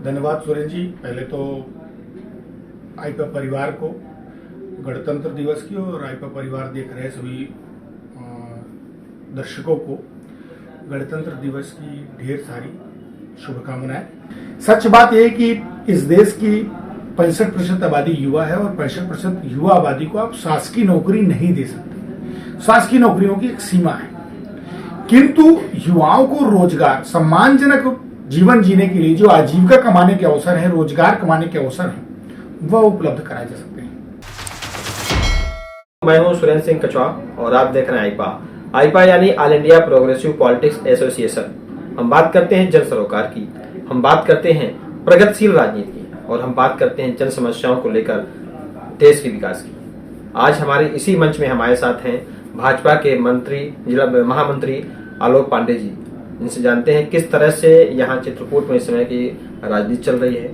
धन्यवाद सुरेंद्र जी। पहले तो आईपा परिवार को गणतंत्र दिवस की और आईपा परिवार देख रहे सभी दर्शकों को गणतंत्र दिवस की ढेर सारी शुभकामनाएं। सच बात यह है कि इस देश की 65% आबादी युवा है और 65% युवा आबादी को आप शासकीय नौकरी नहीं दे सकते। शासकीय नौकरियों की एक सीमा है, किंतु युवाओं को रोजगार, सम्मानजनक जीवन जीने के लिए जो आजीविका कमाने के अवसर है, रोजगार कमाने के अवसर है, वह उपलब्ध कराए जा सकते हैं। मैं हूं सुरेंद्र सिंह कछवा और आप देख रहे हैं आईपा यानी all India progressive politics association. हम बात करते हैं जन सरोकार की, हम बात करते हैं प्रगतिशील राजनीति की और हम बात करते हैं जन समस्याओं को लेकर देश के विकास की। आज हमारे इसी मंच में हमारे साथ हैं भाजपा के मंत्री, जिला महामंत्री आलोक पांडे जी। इनसे जानते हैं किस तरह से यहाँ चित्रकूट में इस समय की राजनीति चल रही है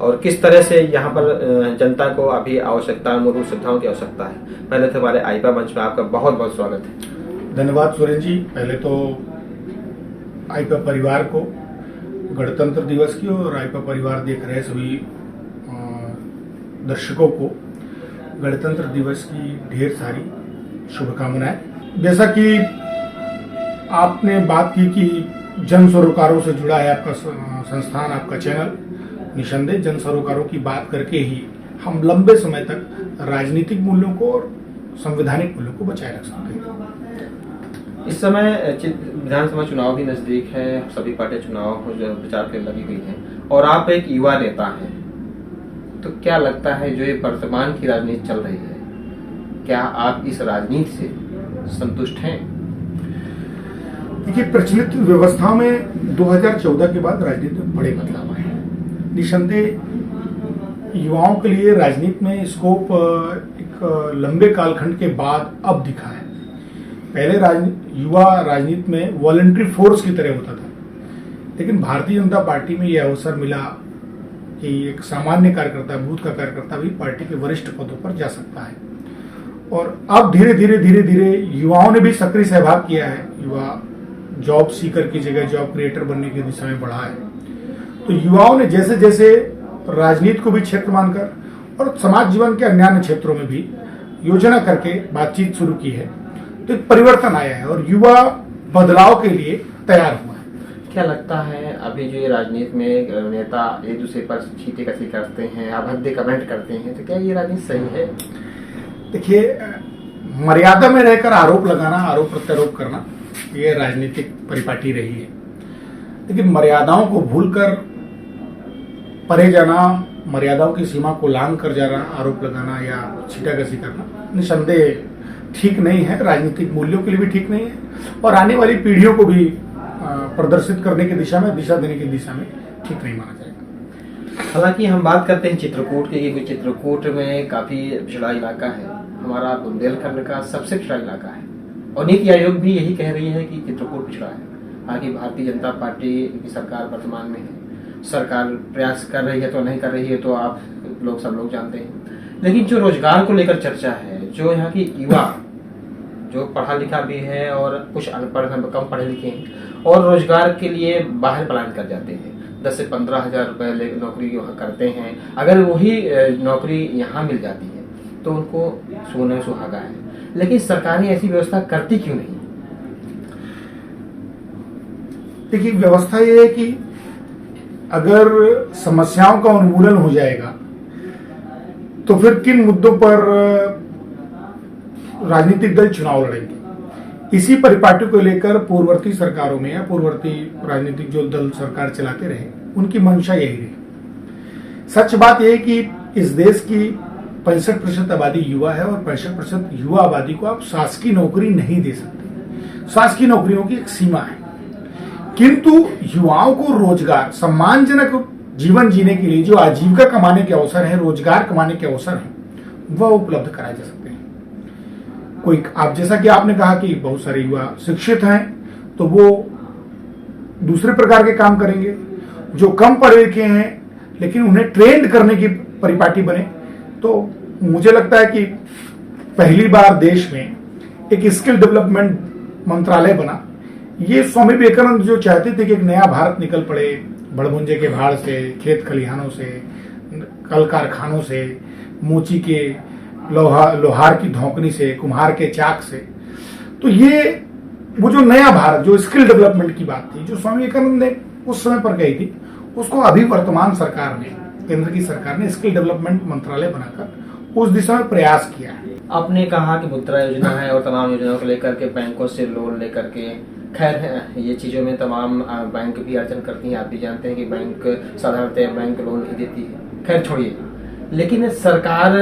और किस तरह से यहाँ पर जनता को अभी आवश्यकता, मूलभूत सुविधाओं की आवश्यकता है। पहले तो हमारे आईपा मंच में आपका बहुत बहुत स्वागत है। धन्यवाद सुरेंद्र जी। पहले तो आईपा परिवार को गणतंत्र दिवस की और आईपा परिवार देख रहे सभी दर्शकों को गणतंत्र दिवस की ढेर सारी शुभकामनाएं। जैसा कि आपने बात की कि जन सरोकारों से जुड़ा है आपका संस्थान, आपका चैनल, निसंदेह जन सरोकारों की बात करके ही हम लंबे समय तक राजनीतिक मूल्यों को और संवैधानिक मूल्यों को बचाए रख सकते हैं। इस समय विधानसभा चुनाव भी नजदीक है, सभी पार्टियां चुनाव प्रचार के लगी हुई हैं और आप एक युवा नेता हैं, तो क्या लगता है जो ये वर्तमान की राजनीति चल रही है, क्या आप इस राजनीति से संतुष्ट हैं? देखिए, प्रचलित व्यवस्था में 2014 के बाद राजनीति में बड़े बदलाव आए हैं। निसंदेह युवाओं के लिए राजनीति में स्कोप एक लंबे कालखंड के बाद अब दिखा है। पहले युवा राजनीति में वॉलंटरी फोर्स की तरह होता था, लेकिन भारतीय जनता पार्टी में यह अवसर मिला कि एक सामान्य कार्यकर्ता, बूथ का कार्यकर्ता भी पार्टी के वरिष्ठ पदों पर जा सकता है और अब धीरे धीरे युवाओं ने भी सक्रिय सहभाग किया है। युवा जॉब सीकर की जगह जॉब क्रिएटर बनने की दिशा में बढ़ा है। तो युवाओं ने जैसे जैसे राजनीति को भी क्षेत्र मानकर और समाज जीवन के अन्य क्षेत्रों में भी योजना करके बातचीत शुरू की है, तो एक परिवर्तन आया है और युवा बदलाव के लिए तैयार हुआ है। क्या लगता है अभी जो ये राजनीति में नेता एक दूसरे पर छींटे कसी करते हैं, अभद्र कमेंट करते हैं, तो क्या ये राजनीति सही है? देखिए, मर्यादा में रहकर आरोप लगाना, आरोप प्रत्यारोप करना, ये राजनीतिक परिपाटी रही है, लेकिन मर्यादाओं को भूलकर परे जाना, मर्यादाओं की सीमा को लांघ कर जाना, आरोप लगाना या छींटाकसी करना निसंदेह ठीक नहीं है, राजनीतिक मूल्यों के लिए भी ठीक नहीं है और आने वाली पीढ़ियों को भी प्रदर्शित करने की दिशा में, दिशा देने की दिशा में ठीक नहीं माना जाएगा। हालांकि हम बात करते हैं चित्रकूट की, क्योंकि चित्रकूट में काफी पिछड़ा इलाका है, हमारा बुंदेलखंड का सबसे पिछड़ा इलाका है और नीति आयोग भी यही कह रही है कि चित्रकूट पिछड़ा है। हालांकि भारतीय जनता पार्टी की सरकार वर्तमान में है, सरकार प्रयास कर रही है तो नहीं कर रही है तो आप लोग सब लोग जानते हैं, लेकिन जो रोजगार को लेकर चर्चा है, जो यहाँ की युवा जो पढ़ा लिखा भी है और कुछ अनपढ़, कम पढ़े लिखे हैं और रोजगार के लिए बाहर पलायन कर जाते हैं, 10 से 15 हजार रुपए नौकरी वहाँ करते हैं, अगर वही नौकरी यहाँ मिल जाती है तो उनको सोने सुहागा है, लेकिन सरकारें ऐसी व्यवस्था करती क्यों नहीं? देखिए, व्यवस्था ये है कि अगर समस्याओं का उन्मूलन हो जाएगा तो फिर किन मुद्दों पर राजनीतिक दल चुनाव लड़ेंगे। इसी परिपाटी को लेकर पूर्ववर्ती सरकारों में या पूर्ववर्ती राजनीतिक जो दल सरकार चलाते रहे, उनकी मंशा यही रही। सच बात यह है कि इस देश की 65% आबादी युवा है और 65% युवा आबादी को आप शासकीय नौकरी नहीं दे सकते। शासकीय नौकरियों की एक सीमा है, किंतु युवाओं को रोजगार, सम्मानजनक जीवन जीने के लिए जो आजीविका कमाने के अवसर है, रोजगार कमाने के अवसर है, वह उपलब्ध कराए जा सकते हैं। कोई, आप जैसा कि आपने कहा कि बहुत सारे युवा शिक्षित हैं तो वो दूसरे प्रकार के काम करेंगे, जो कम पढ़े लिखे हैं लेकिन उन्हें ट्रेंड करने की परिपाटी बने। तो मुझे लगता है कि पहली बार देश में एक स्किल डेवलपमेंट मंत्रालय बना। ये स्वामी विवेकानंद जो चाहते थे कि एक नया भारत निकल पड़े, भड़भुंजे के भाड़ से, खेत खलिहानों से, कल कारखानों से, मोची के लोहार की धौंकनी से, कुम्हार के चाक से। तो ये वो जो नया भारत, जो स्किल डेवलपमेंट की बात थी, जो स्वामी विवेकानंद ने उस समय पर कही थी, उसको अभी वर्तमान सरकार ने, केंद्र की सरकार ने स्किल डेवलपमेंट मंत्रालय बनाकर उस दिशा में प्रयास किया है। आपने कहा कि मुद्रा योजना है और तमाम योजनाओं को लेकर के बैंकों से लोन लेकर के, खैर ये चीज़ों में तमाम बैंक भी अर्जन करती हैं। आप भी जानते हैं कि बैंक साधारणतः बैंक लोन नहीं देती है। खैर छोड़िए, लेकिन सरकार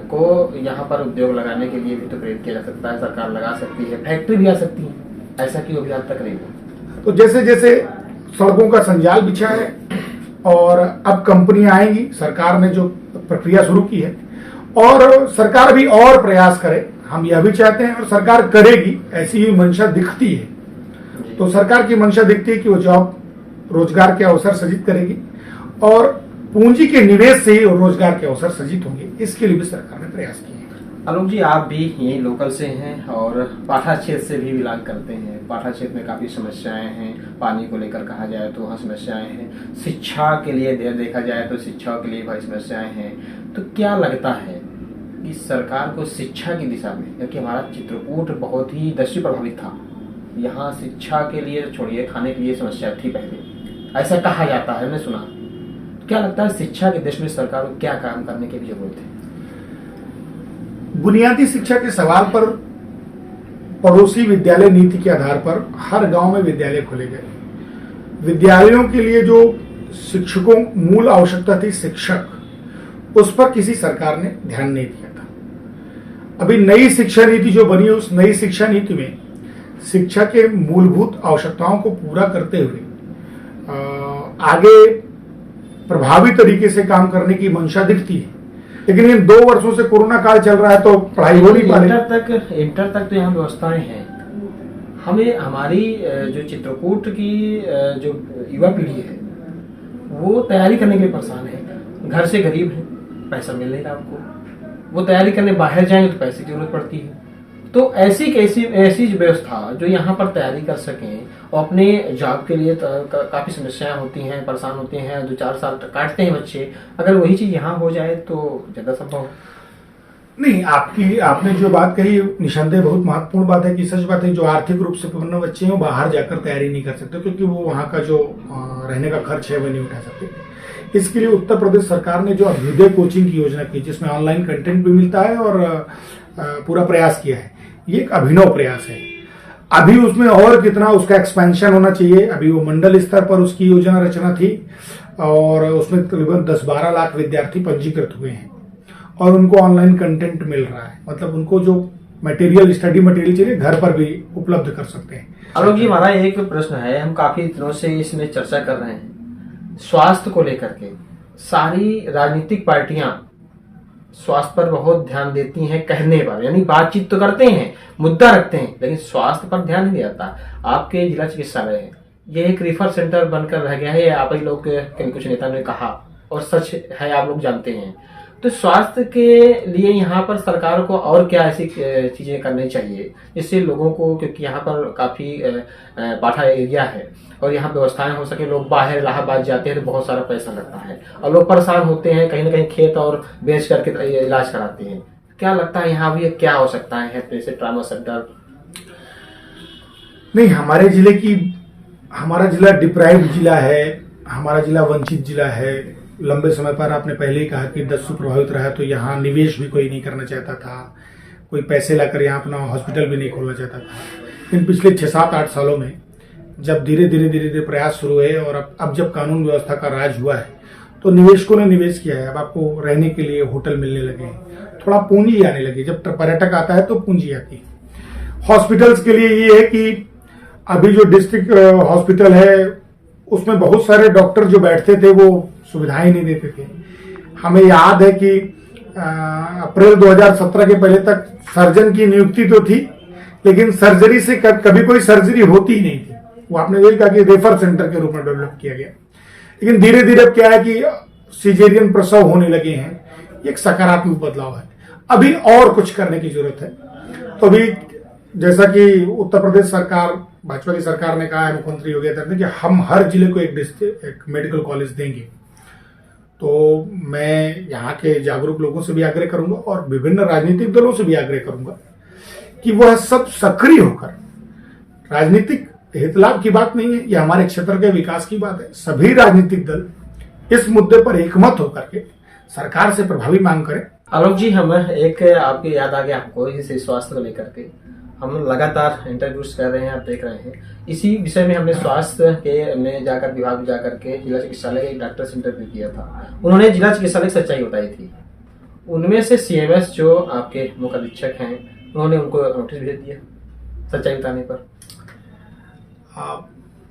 को यहाँ पर उद्योग लगाने के लिए भी तो प्रेरित किया जा सकता है। सरकार लगा सकती है, फैक्ट्री भी आ सकती है, ऐसा क्यों अभी तक नहीं हुआ? तो जैसे जैसे सड़कों का संजाल बिछा है और अब कंपनियां आएंगी, सरकार ने जो प्रक्रिया शुरू की है, और सरकार भी और प्रयास करे, हम यह भी चाहते हैं और सरकार करेगी, ऐसी ही मंशा दिखती है। तो सरकार की मंशा दिखती है कि वो जॉब, रोजगार के अवसर सृजित करेगी और पूंजी के निवेश से ही रोजगार के अवसर सृजित होंगे। इसके लिए भी सरकार ने प्रयास किए हैं। आलोक जी, आप भी यही लोकल से हैं और पाठा क्षेत्र से भी बिलोंग करते हैं। पाठा क्षेत्र में काफी समस्याएं हैं, पानी को लेकर कहा जाए तो वहाँ समस्याएं हैं, शिक्षा के लिए देखा जाए तो शिक्षा के लिए भाई समस्याएं हैं। तो क्या लगता है कि सरकार को शिक्षा की दिशा में, क्योंकि हमारा चित्रकूट बहुत ही दृष्टि प्रभावित था, यहाँ शिक्षा के लिए छोड़िए, खाने के लिए समस्या थी पहले, ऐसा कहा जाता है, मैंने सुना। क्या लगता है शिक्षा के देश में सरकार को क्या काम करने की भी जरूरत है? बुनियादी शिक्षा के सवाल पर पड़ोसी विद्यालय नीति के आधार पर हर गांव में विद्यालय खोले गए। विद्यालयों के लिए जो शिक्षकों, मूल आवश्यकता थी शिक्षक, उस पर किसी सरकार ने ध्यान नहीं दिया था। अभी नई शिक्षा नीति जो बनी है, उस नई शिक्षा नीति में शिक्षा के मूलभूत आवश्यकताओं को पूरा करते हुए आगे प्रभावी तरीके से काम करने की मंशा दिखती है। लेकिन इन 2 वर्षों से कोरोना काल चल रहा है तो पढ़ाई हो नहीं पा रही। इंटर तक तो यहाँ व्यवस्थाएं हैं। हमें हमारी जो चित्रकूट की जो युवा पीढ़ी है वो तैयारी करने के लिए परेशान है। घर से गरीब है, पैसा मिल नहीं रहा आपको, वो तैयारी करने बाहर जाएंगे तो पैसे की जरूरत पड़ती है। तो ऐसी व्यवस्था जो यहाँ पर तैयारी कर सकें और अपने जॉब के लिए काफी समस्याएं होती हैं, परेशान होते हैं, 2-4 साल काटते हैं बच्चे, अगर वही चीज यहाँ हो जाए तो ज्यादा संभव है। नहीं, आपने जो बात कही निसंदेह बहुत महत्वपूर्ण बात है कि सच बात है, जो आर्थिक रूप से विपन्न बच्चे हैं वो बाहर जाकर तैयारी नहीं कर सकते, क्योंकि वो वहाँ का जो रहने का खर्च है वो नहीं उठा सकते। इसके लिए उत्तर प्रदेश सरकार ने जो अभ्युदय कोचिंग की योजना की, जिसमें ऑनलाइन कंटेंट भी मिलता है और पूरा प्रयास किया है, ये एक अभिनव प्रयास है। अभी उसमें और कितना उसका एक्सपेंशन होना चाहिए। अभी वो मंडल स्तर पर उसकी योजना रचना थी और उसमें तकरीबन 10-12 लाख विद्यार्थी पंजीकृत हुए हैं और उनको ऑनलाइन कंटेंट मिल रहा है। मतलब उनको जो मटेरियल, स्टडी मटेरियल चाहिए, घर पर भी उपलब्ध कर सकते हैं। आलोक जी, हमारा एक प्रश्न है, हम काफी दिनों से इसमें चर्चा कर रहे हैं, स्वास्थ्य को लेकर के। सारी राजनीतिक पार्टियां स्वास्थ्य पर बहुत ध्यान देती हैं कहने पर, यानी बातचीत तो करते हैं, मुद्दा रखते हैं, लेकिन स्वास्थ्य पर ध्यान नहीं जाता। आपके जिला चिकित्सालय है, ये एक रिफर सेंटर बनकर रह गया है, आप ही लोग कुछ नेता ने कहा और सच है, आप लोग जानते हैं। तो स्वास्थ्य के लिए यहाँ पर सरकार को और क्या ऐसी चीजें करनी चाहिए जिससे लोगों को, क्योंकि यहाँ पर काफी पाठा एरिया है और यहाँ व्यवस्थाएं हो सके। लोग बाहर इलाहाबाद जाते हैं तो बहुत सारा पैसा लगता है और लोग परेशान होते हैं, कहीं ना कहीं खेत और बेच करके इलाज कराते हैं। क्या लगता है यहाँ भी क्या हो सकता है, जैसे ट्रामा सेंटर? नहीं, हमारा जिला डिप्राइव्ड जिला है, हमारा जिला वंचित जिला है। लंबे समय पर आपने पहले ही कहा कि दस्यु प्रभावित रहा, तो यहाँ निवेश भी कोई नहीं करना चाहता था, कोई पैसे लाकर यहाँ अपना हॉस्पिटल भी नहीं खोलना चाहता था। लेकिन पिछले 6-7-8 सालों में जब धीरे धीरे प्रयास शुरू हुए और अब जब कानून व्यवस्था का राज हुआ है तो निवेशकों ने निवेश किया है। अब आपको रहने के लिए होटल मिलने लगे हैं, थोड़ा पूंजी आने लगी। जब पर्यटक आता है तो पूंजी आती है। हॉस्पिटल्स के लिए ये है कि अभी जो डिस्ट्रिक्ट हॉस्पिटल है उसमें बहुत सारे डॉक्टर जो बैठते थे वो सुविधाएं नहीं देते थे। हमें याद है कि अप्रैल 2017 के पहले तक सर्जन की नियुक्ति तो थी, लेकिन सर्जरी से कभी कोई सर्जरी होती ही नहीं थी। वो आपने वही कहा कि रेफर सेंटर के रूप में डेवलप किया गया। लेकिन धीरे धीरे अब क्या है कि सीजेरियन प्रसव होने लगे हैं। एक सकारात्मक बदलाव है। अभी और कुछ करने की जरूरत है। तो अभी जैसा कि उत्तर प्रदेश सरकार भाजपा की सरकार ने कहा है, मुख्यमंत्री योगी आदित्यनाथ ने, कि हम हर जिले को एक मेडिकल कॉलेज देंगे। तो मैं यहाँ के जागरूक लोगों से भी आग्रह करूंगा और विभिन्न राजनीतिक दलों से भी आग्रह करूंगा कि वह सब सक्रिय होकर, राजनीतिक हितलाभ की बात नहीं है, यह हमारे क्षेत्र के विकास की बात है। सभी राजनीतिक दल इस मुद्दे पर एकमत होकर के सरकार से प्रभावी मांग करें। आलोक जी, हम एक आपकी याद आ गया हमको इस स्वास्थ्य को लेकर के हम लगातार इंटरव्यूज कर रहे हैं, आप देख रहे हैं। इसी विषय में हमने स्वास्थ्य के में जाकर विभाग में जाकर के जिला चिकित्सालय के एक डॉक्टर से इंटरव्यू किया था। उन्होंने जिला चिकित्सालय की सच्चाई बताई थी। उनमें से सीएमएस जो आपके मुख्य अधीक्षक हैं, उन्होंने उनको नोटिस भेज दिया सच्चाई बताने पर।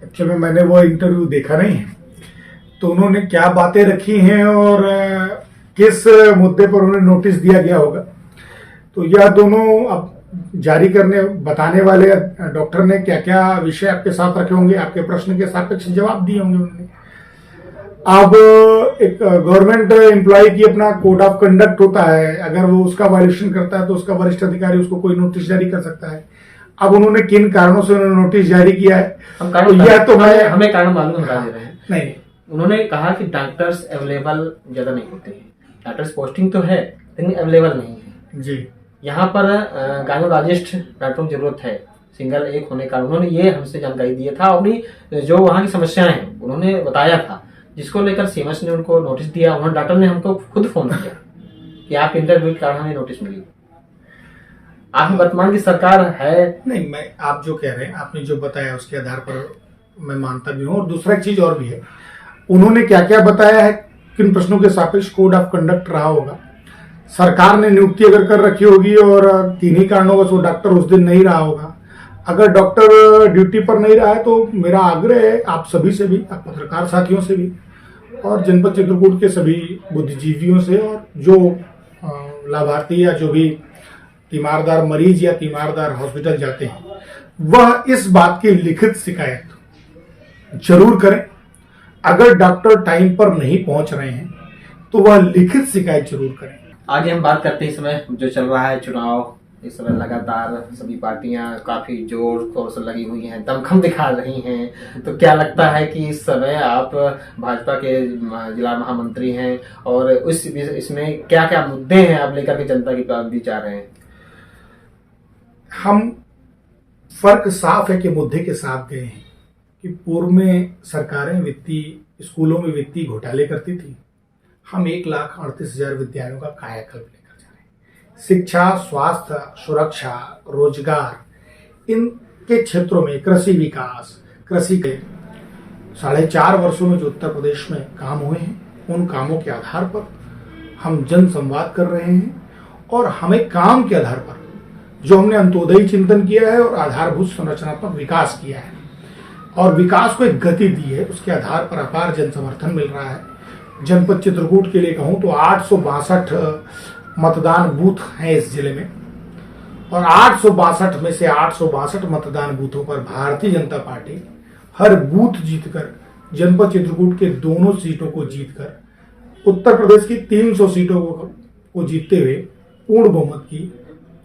एक्चुअली में मैंने वो इंटरव्यू देखा नहीं है, तो उन्होंने क्या बातें रखी हैं और किस मुद्दे पर उन्हें नोटिस दिया गया होगा, तो यह दोनों अब जारी करने बताने वाले डॉक्टर ने क्या क्या विषय आपके साथ रखे होंगे, आपके प्रश्न के सापेक्ष जवाब दिए होंगे उन्होंने। अब एक गवर्नमेंट एम्प्लॉय की अपना कोड ऑफ कंडक्ट होता है, अगर वो उसका वायलेशन करता है तो उसका वरिष्ठ अधिकारी उसको कोई नोटिस जारी कर सकता है। अब उन्होंने किन कारणों से उन्होंने नोटिस जारी किया है, हम कारण यह तो मैं हमें कारण मालूम बता दे रहे हैं। नहीं, उन्होंने कहा कि डॉक्टर्स अवेलेबल ज्यादा नहीं होते हैं। डॉक्टर्स पोस्टिंग तो है लेकिन अवेलेबल नहीं है जी। यहाँ पर गायनोलॉजिस्ट डॉक्टरों की जरूरत है, सिंगल एक होने का उन्होंने ये हमसे जानकारी दिया था। अपनी जो वहाँ की समस्याएं हैं उन्होंने बताया था, जिसको लेकर सीएमएस ने उनको नोटिस दिया। उन्होंने डॉक्टर ने हमको खुद फोन किया कि आप इंटरव्यू के कारण हमें नोटिस मिली। आप वर्तमान की सरकार है नहीं, मैं आप जो कह रहे हैं, आपने जो बताया उसके आधार पर मैं मानता भी हूँ। और दूसरा एक चीज और भी है, उन्होंने क्या क्या बताया है, किन प्रश्नों के सापेक्ष कोड ऑफ कंडक्ट रहा होगा। सरकार ने नियुक्ति अगर कर रखी होगी और किन्हीं कारणों से वो डॉक्टर उस दिन नहीं रहा होगा, अगर डॉक्टर ड्यूटी पर नहीं रहा है तो मेरा आग्रह है आप सभी से भी, आप पत्रकार साथियों से भी और जनपद चित्रकूट के सभी बुद्धिजीवियों से, और जो लाभार्थी या जो भी तीमारदार मरीज या तीमारदार हॉस्पिटल जाते हैं, वह इस बात की लिखित शिकायत जरूर करें। अगर डॉक्टर टाइम पर नहीं पहुंच रहे हैं तो वह लिखित शिकायत जरूर करें। आगे हम बात करते हैं इस समय जो चल रहा है चुनाव। इस समय लगातार सभी पार्टियां काफी जोर शोर से लगी हुई हैं, दमखम दिखा रही हैं। तो क्या लगता है कि इस समय आप भाजपा के जिला महामंत्री हैं और इसमें क्या क्या मुद्दे हैं आप लेकर के जनता की बीच आ रहे हैं? हम फर्क साफ है कि मुद्दे के साथ गए हैं कि पूर्व में सरकारें वित्तीय स्कूलों में वित्तीय घोटाले करती थी। हम 1,38,000 विद्यालयों का कायाकल्प लेकर जा रहे हैं। शिक्षा, स्वास्थ्य, सुरक्षा, रोजगार, इनके क्षेत्रों में कृषि विकास, कृषि के 4.5 वर्षों में जो उत्तर प्रदेश में काम हुए हैं, उन कामों के आधार पर हम जन संवाद कर रहे हैं। और हमें काम के आधार पर जो हमने अंत्योदय चिंतन किया है और आधारभूत संरचनात्मक विकास किया है और विकास को एक गति दी है, उसके आधार पर अपार जन समर्थन मिल रहा है। जनपद चित्रकूट के लिए कहूं तो 862 मतदान बूथ हैं इस जिले में, और 862 में से 862 मतदान बूथों पर भारतीय जनता पार्टी हर बूथ जीतकर, जनपद चित्रकूट के दोनों सीटों को जीतकर उत्तर प्रदेश की 300 सीटों को जीतते हुए पूर्ण बहुमत की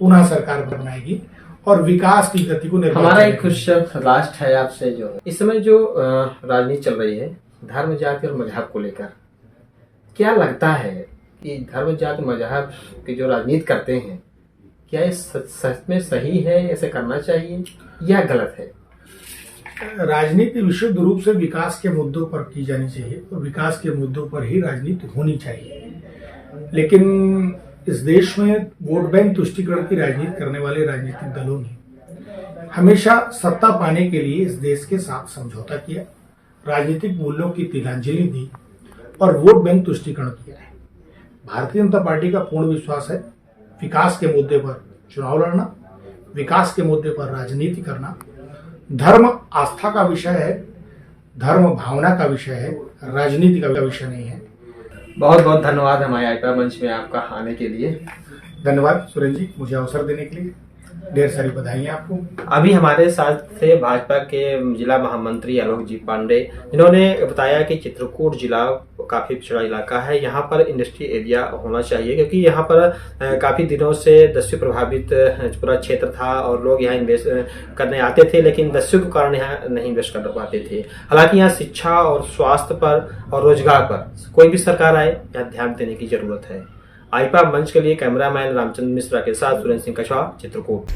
पुनः सरकार बनाएगी और विकास की गति को हमारा एक क्वेश्चन लास्ट है आपसे, जो इस समय जो राजनीति चल रही है धर्म, जाति और मजहब को लेकर, क्या लगता है कि धर्म, जाति, मजहब की जो राजनीति करते हैं, क्या ये सच में सही है, ऐसे करना चाहिए या गलत है? राजनीति विशुद्ध रूप से विकास के मुद्दों पर की जानी चाहिए और विकास के मुद्दों पर ही राजनीति होनी चाहिए। लेकिन इस देश में वोट बैंक तुष्टीकरण की राजनीति करने वाले राजनीतिक दलों ने हमेशा सत्ता पाने के लिए इस देश के साथ समझौता किया, राजनीतिक मूल्यों की तिलांजलि दी और वोट बैंक तुष्टीकरण किया है। भारतीय जनता पार्टी का पूर्ण विश्वास है विकास के मुद्दे पर चुनाव लड़ना, विकास के मुद्दे पर राजनीति करना। धर्म आस्था का विषय है, धर्म भावना का विषय है, राजनीति का विषय नहीं है। बहुत बहुत धन्यवाद हमारे आईपीआर मंच में आपका आने के लिए। धन्यवाद सुरेंद्र जी, मुझे अवसर देने के लिए। ढेर सारी बधाइयाँ आपको। अभी हमारे साथ थे भाजपा के जिला महामंत्री आलोक जी पांडे, जिन्होंने बताया कि चित्रकूट जिला काफी पिछड़ा इलाका है, यहाँ पर इंडस्ट्री एरिया होना चाहिए, क्योंकि यहाँ पर काफी दिनों से दस्यु प्रभावित पूरा क्षेत्र था और लोग यहाँ इन्वेस्ट करने आते थे, लेकिन दस्यु के कारण यहाँ नहीं इन्वेस्ट कर पाते थे। हालांकि यहाँ शिक्षा और स्वास्थ्य पर और रोजगार पर कोई भी सरकार आए, यहाँ ध्यान देने की जरूरत है। आईपा मंच के लिए कैमरामैन रामचंद्र मिश्रा के साथ सुरेंद्र सिंह कछवा, चित्रकूट।